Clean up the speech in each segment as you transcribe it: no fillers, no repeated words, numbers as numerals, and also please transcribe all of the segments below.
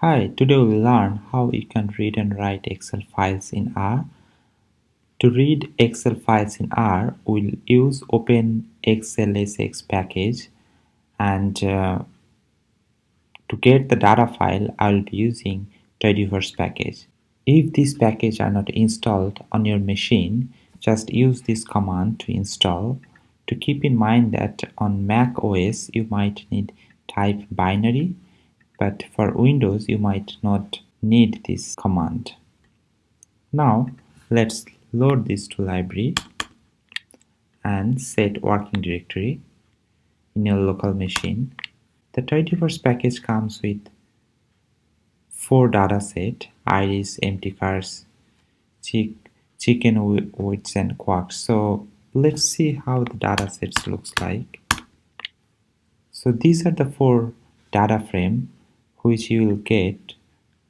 Hi, today we'll learn how you can read and write Excel files in R. To read Excel files in R, we'll use Openxlsx package, and to get the data file, I'll be using Tidyverse package. If these packages are not installed on your machine, just use this command to install. To keep in mind that on Mac OS you might need type binary, but for Windows you might not need this command. Now let's load this to library and set working directory in your local machine. The Tidyverse package comes with 4 dataset: iris, empty cars, chicken weights and quarks. So let's see how the datasets looks like. So these are the 4 data frame which you will get.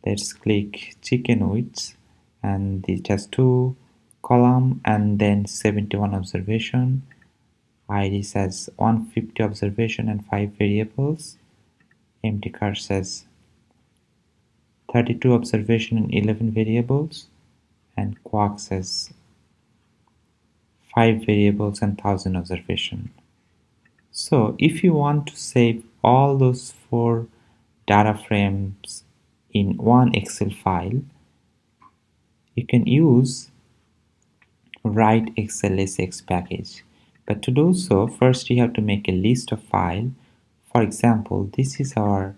Let's click chicken weights, and it has 2 column and then 71 observation. Iris has 150 observation and 5 variables. Empty cars has 32 observation and 11 variables, and quarks has 5 variables and 1000 observation. So if you want to save all those 4 data frames in one Excel file, you can use RStudio package. But to do so, first you have to make a list of files. For example, this is our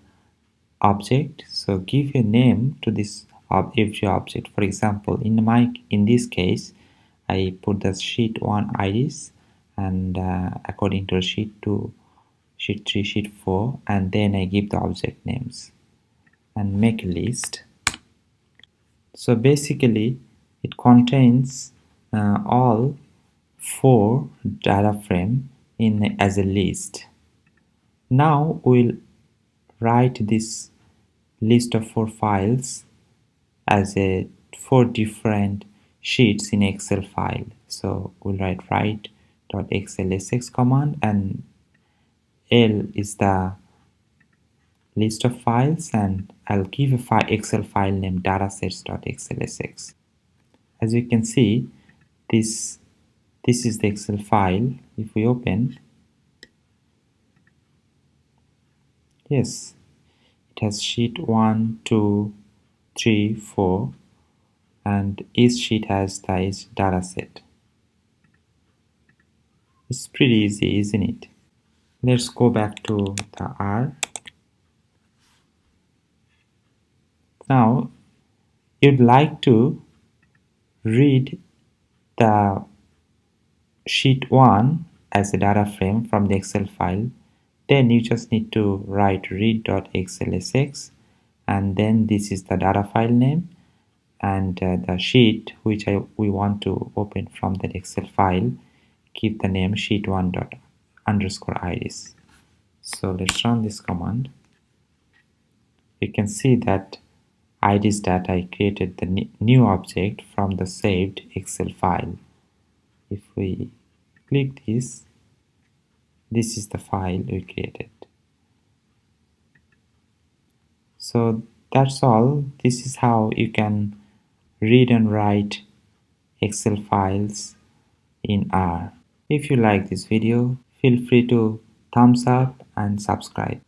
object, so give a name to this every object. For example, in this case I put the sheet 1 iris, and according to sheet 2, sheet 3, sheet 4, and then I give the object names and make a list. So basically it contains all 4 data frame as a list. Now we'll write this list of 4 files as 4 different sheets in Excel file. So we'll write write.xlsx command, and L is the list of files, and I'll give a Excel file named datasets.xlsx. As you can see, this is the Excel file. If we open, yes, it has sheet 1, 2, 3, 4, and each sheet has the dataset. It's pretty easy, isn't it? Let's go back to the R. Now you'd like to read the sheet 1 as a data frame from the Excel file. Then you just need to write read.xlsx, and then this is the data file name, and the sheet which we want to open from that Excel file, keep the name sheet1._iris. So let's run this command. You can see that iris data I created the new object from the saved Excel file. If we click this is the file we created. So that's all. This is how you can read and write Excel files in R. If you like this video, feel free to thumbs up and subscribe.